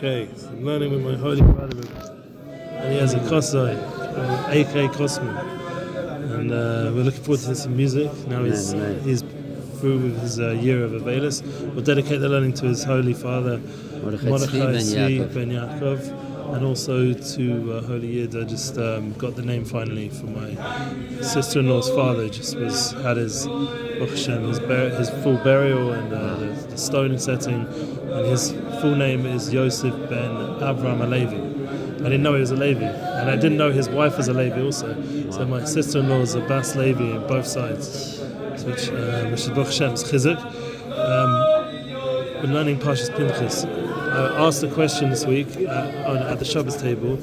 Okay, so I'm learning with my holy brother Eliezer a.k.a. Kosman, and we're looking forward to this in music. Now he's through with his year of Avelis. We'll dedicate the learning to his holy father Mordechai ben Yaakov, and also to Holy Yid. I just got the name finally for my sister-in-law's father. Just had his Baruch Hashem, his full burial and the stone setting, and his full name is Yosef ben Avram Halevi. I didn't know he was a Levi, and I didn't know his wife was a Levi also. So my sister-in-law is a Bas Levi on both sides, which is Baruch Hashem's Chazak. We're learning Parshas Pinchas. I asked a question this week at the Shabbos table,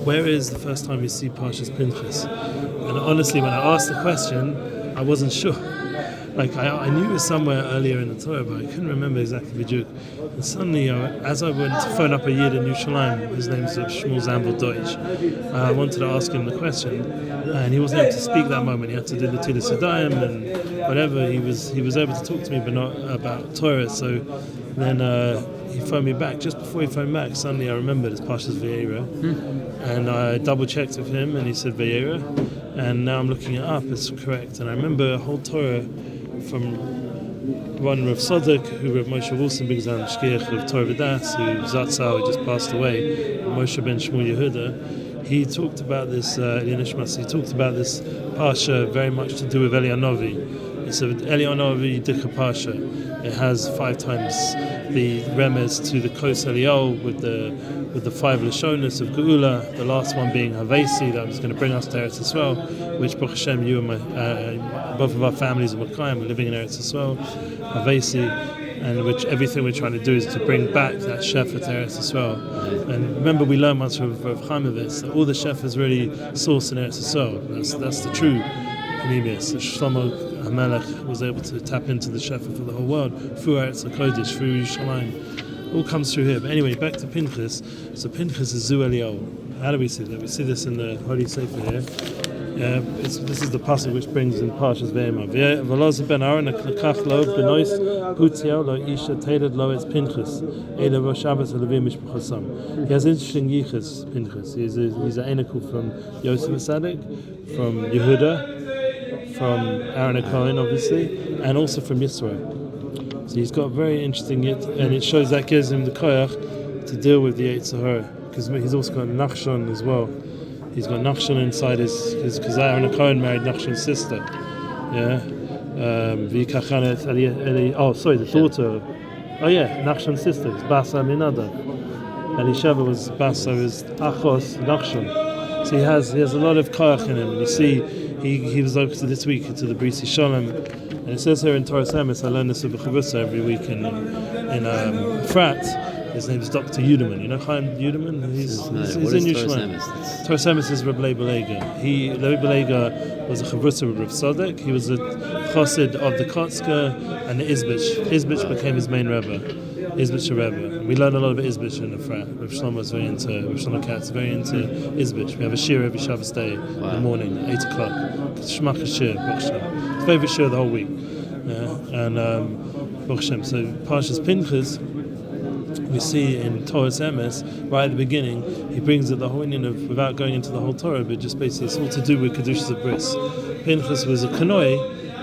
where is the first time you see Parshas Pinchas? And honestly, when I asked the question, I wasn't sure. Like I knew it was somewhere earlier in the Torah, but I couldn't remember exactly the Juk. And suddenly, as I went to phone up a Yid in Yerushalayim, his name's Shmuel Zambel Deutsch, I wanted to ask him the question, and he wasn't able to speak that moment. He had to do the Tilas Yadayim and whatever. He was able to talk to me, but not about Torah. So then he phoned me back. Just before he phoned back, suddenly I remembered it's Parshas Vayera, and I double checked with him, and he said Vayera, and now I'm looking it up. It's correct, and I remember a whole Torah from one Rav Tzadok, who Rav Moshe Wilson brings down Shkiach of Torah V'das, who Zatzal just passed away, Moshe ben Shmuel Yehuda. He talked about this. He talked about this parsha very much to do with Eliyahu Hanavi. He said Eliyahu Hanavi Dika parsha. It has 5 times the remez to the Kos Eliyahu with the 5 Lashonos of Geula, the last one being Havesi, that was going to bring us to Eretz Yisrael, which Baruch Hashem, you and both of our families are Makayim, we're living in Eretz Yisrael, Havesi, and which everything we're trying to do is to bring back that Shefa to Eretz Yisrael. And remember, we learned once from Rav Chaimowitz that all the Shefa is really sourced in Eretz Yisrael. That's the true Panemius. Shlomo HaMelech was able to tap into the Shefa for the whole world through Eretz HaKodesh, through Yerushalayim. All comes through here. But anyway, back to Pinchas. So Pinchas is Zu Eliyahu. How do we see that? We see this in the Holy Sefer here. This is the passage which brings in Parshas Vayera. Eliezer ben Aaron lekach lo benois hutziel lo isha teiled lo it's Pinchas. Ele rosh Shabbos Levi mishpuchasam. He has interesting yichus. Pinchas. He's an enikul from Yosef Sadik, from Yehuda, from Aaron Hakohen, obviously, and also from YISRAEL. So he's got very interesting, and it shows that gives him the koyach to deal with the Yitzhak, because he's also got Nachshon as well. He's got Nachshon inside his because Aaron Hakohen married Nachshon's sister. Yeah. The daughter. Oh yeah, Nachshon's sister. It's Basa Minada. Elisheva was Basa, is Achos Nachshon. So he has a lot of koyach in him, and you see he was over to this week to the Bris Shalom. And it says here in Torah Semis, I learn this with Chavrusa every week in Frat. His name is Dr. Yudeman. You know Chaim Yudeman? He's in Yerushalayim. Torah Semis is Rabbi Baalei. Rabbi Baalei was a Chavrusa with Rav Tzadok. He was a Chassid of the Kotzka and the Izbich. Izbich became his main Rebbe. Izbich Rebbe. We learn a lot of Izbich in the Frat. Rav Shlomo is very into. Rav Shlomo Katz is very into Izbich. We have a shir every Shabbos day in the morning, 8 o'clock. Shmach shir, Baruch Hashem. It's favorite shir the whole week. And Baruch Hashem. So Parshas Pinchas, we see in Torah Semes, right at the beginning, he brings it the whole Indian of, without going into the whole Torah, but just basically it's all to do with Kedushas of Bris. Pinchas was a Kanoi,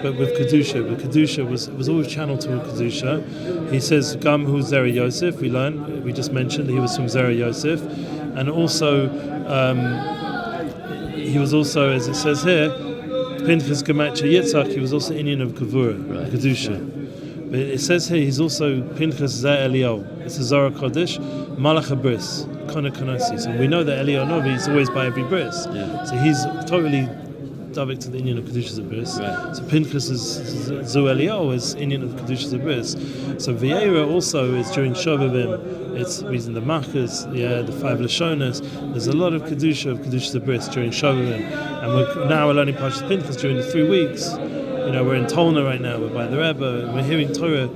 but with Kedusha. But Kedusha was always channeled toward Kedusha. He says, Gam hu Zera Yosef, we just mentioned that he was from Zera Yosef. And also, he was also, as it says here, Pinchas Gemacha YITZCHAK, he was also Indian of Kavura, Kedusha. But it says here he's also Pinchas Zeh Eliyahu. It's a Zohar Kodesh, Malach HaBris, Kona Konosis. And we know that Eliyahu Hanavi is always by every bris. Yeah. So he's totally direct to the Indian of Kedushas of Bris. Right. So Pinchas is Zu Eliyahu is Indian of Kedushas of Bris. So Vayera also is during Shovavim. It's reason the Machas, the 5 Lashonos. There's a lot of Kedushas of Bris during Shovavim. And we're learning Parshas Pinchas during the 3 weeks. We're in Tolna right now. We're by the Rebbe. And we're hearing Torah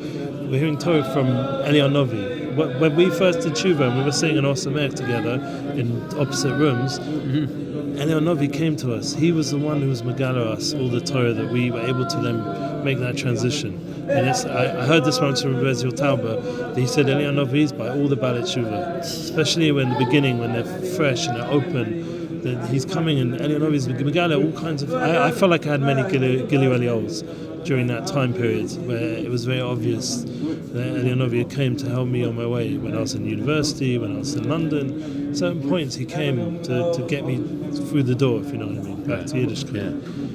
from Eliyahu Hanavi. When we first did Teshuva and we were singing Osamek together in opposite rooms, Eliyahu Hanavi came to us. He was the one who was megala us all the Torah that we were able to then make that transition. And I heard this once from Beis Tauba, that he said Eliyahu Hanavi is by all the Baalei Teshuva, especially when the beginning, when they're fresh and they're open. That he's coming and Eliyahu Hanavi is Megala, all kinds of. I felt like I had many Gilu Eliyahu's during that time period where it was very obvious that Eliyahu Hanavi came to help me on my way when I was in university, when I was in London. Certain points he came to get me through the door, if you know what I mean, back to Yiddishkeit.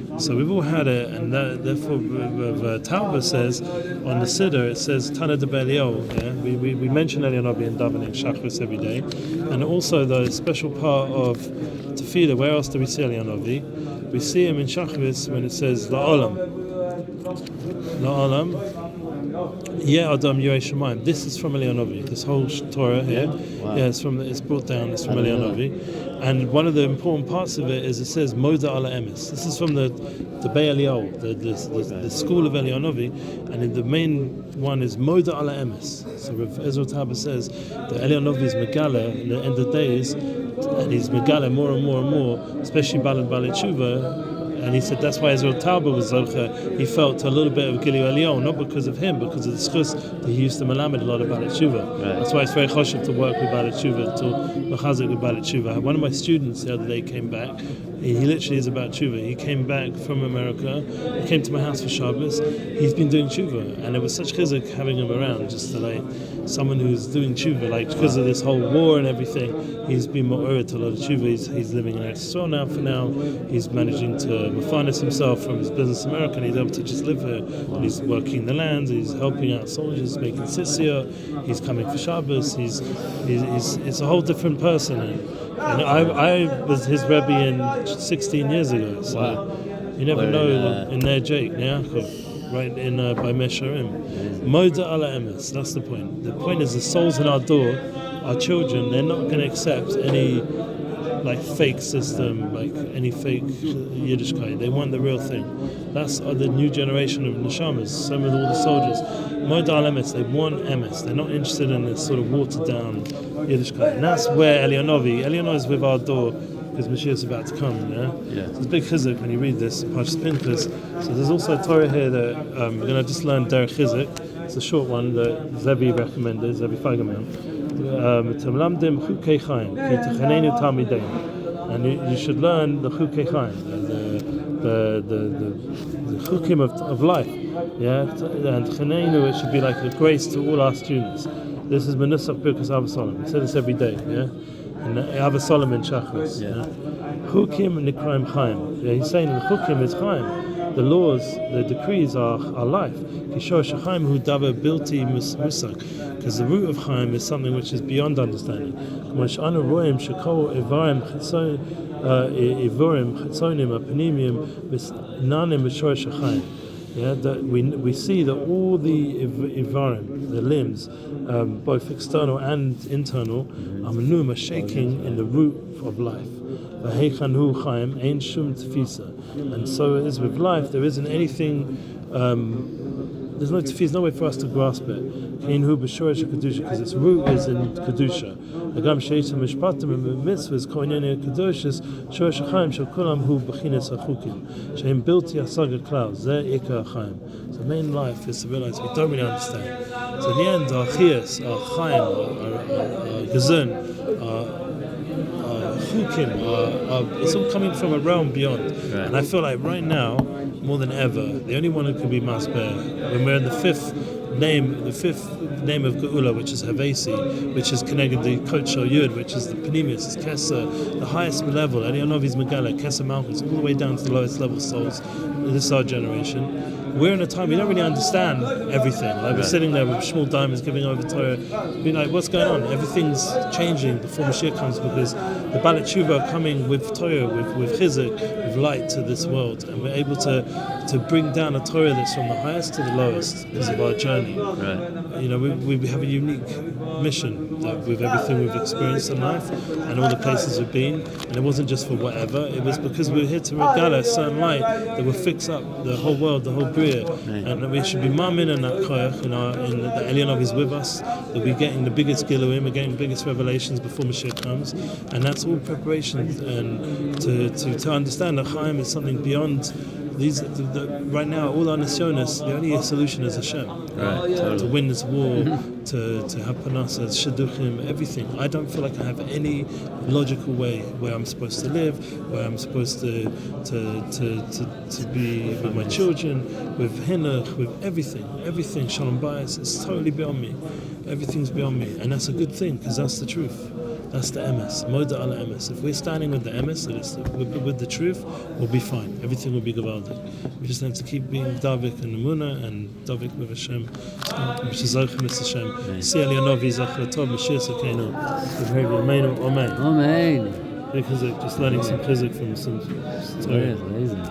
Yeah. So we've all had it, and therefore Tauba says on the Siddur, it says Tana de Eliyahu. Yeah? We mention Eliyahu Hanavi in davening Shachris every day, and also the special part of Tefillah. Where else do we see Eliyahu Hanavi? We see him in Shachris when it says La'olam. Yeah, Adam Yirei Shemayim. This is from Eliyahu Hanavi. This whole Torah here, it's brought down. It's from Eliyahu Hanavi, and one of the important parts of it is it says Moda ala Emes. This is from the Beit Eliyahu, the school of Eliyahu Hanavi, and the main one is Moda ala Emes. So Rav Ezra Tauba says that Eliyahu Hanavi is Megala in the end of days, and he's Megala more and more and more, especially Baalei Teshuva. And he said that's why Ezra Tauba was Zocha. He felt a little bit of Gilu Eliyahu, not because of him, because of the schus that he used to melamed a lot of Baalei Teshuva. Right. That's why it's very choshev to work with Baalei Teshuva, to Chazak with Baalei Teshuva. One of my students the other day came back. He literally is about Teshuva. He came back from America. He came to my house for Shabbos. He's been doing Teshuva, and it was such chizuk having him around, just to like someone who's doing Teshuva, like because of this whole war and everything. He's been more to a lot of Teshuva. He's living in Israel now. For now, he's managing to finance himself from his business in America, and he's able to just live here. And he's working the land. He's helping out soldiers, making sisya. He's coming for Shabbos. He's a whole different person. And I was his Rebbe in 16 years ago. So you never know in their Jake, Yaakov, right in by Mesharim. Moda ala Emes. That's the point. The point is the souls in our door, our children. They're not going to accept any like fake system, like any fake Yiddishkeit. They want the real thing. That's the new generation of neshamas. Some of all the soldiers, Moda ala Emes. They want Emes. They're not interested in this sort of watered down Yiddishkeit. And that's where Eliyahu Hanavi is with our door, because Mashiach is about to come. Yeah. So it's a big chizuk when you read this Parshat Pinchas. So there's also a Torah here that we're going to just learn derech chizuk. It's a short one that Zevi recommended, Zevi Feigerman. And you should learn the chukei chaim, the chukim of life. Yeah, and Chaneinu, it should be like a grace to all our students. This is Menusach Birkas Avasalam. We say this every day. Yeah, and Avasalam in Shachris. Yeah, chukim nikraim chaim. Yeah, he's saying the chukim is chaim. The laws, the decrees are life. Kishor shechaim hu davar bilti musak. Because the root of chaim is something which is beyond understanding. K'mashanu roim shekol ivarim chetzonim apanimim nanim b'shor shechaim. Yeah, that we see that all the ivarim, the limbs, both external and internal, are shaking in the root of life. And so it is with life. There isn't anything. There's no way for us to grasp it. Because its root is in kedusha. Agam sheisha mishpatim mitzvahs koinyan kedushas shorish chaim shakulam hu b'chinas hachukim sheim bilti asaga klaus zeh ikar chaim. So main life is to realize we don't really understand. So in the end, our chiyas, our chaim, our gezun, our chukim, it's all coming from a realm beyond. Right. And I feel like right now, more than ever, the only one who can be masber, when we're in the fifth name of Geula, which is Havesi, which is connected to Kochel Yud, which is the Panemius, is Kesser, the highest level, Eliyahu Hanavi's Megala, Kesser Malchus, all the way down to the lowest level souls. This is our generation. We're in a time we don't really understand everything. Like we're sitting there with Shmuel Diamonds giving over Torah, being like, what's going on? Everything's changing before Mashiach comes, because the Baalei Teshuva are coming with Torah, with Chizuk, with light to this world, and we're able to bring down a Torah that's from the highest to the lowest because of our journey. Right. You know, we have a unique mission with everything we've experienced in life and all the places we've been, and it wasn't just for whatever. It was because we were here to regala a certain light that will fix up the whole world, the whole bria, and we should be mamin in that koyach, in the Eliyahu Hanavi is with us, that we're getting the biggest giluim, we're getting the biggest revelations before Mashiach comes, and that's all preparation and to understand that Chaim is something beyond Right now, all our nationalists, the only solution is Hashem. Totally. To win this war, to have panasas, shidduchim, everything. I don't feel like I have any logical way where I'm supposed to live, where I'm supposed to be with my children, with hinuch, with everything. Shalom bayis, it's totally beyond me. Everything's beyond me, and that's a good thing because that's the truth. That's the emes, moda ala emes. If we're standing with the emes, with the truth, we'll be fine. Everything will be gewaldig. We just have to keep being davik and emunah and davik with Hashem. Shazak with Hashem. See Eliyahu Hanavi zachar tov Mashiach Sekeinu. Amen. Amen. Because just learning some Chazak from some Torah. Amazing.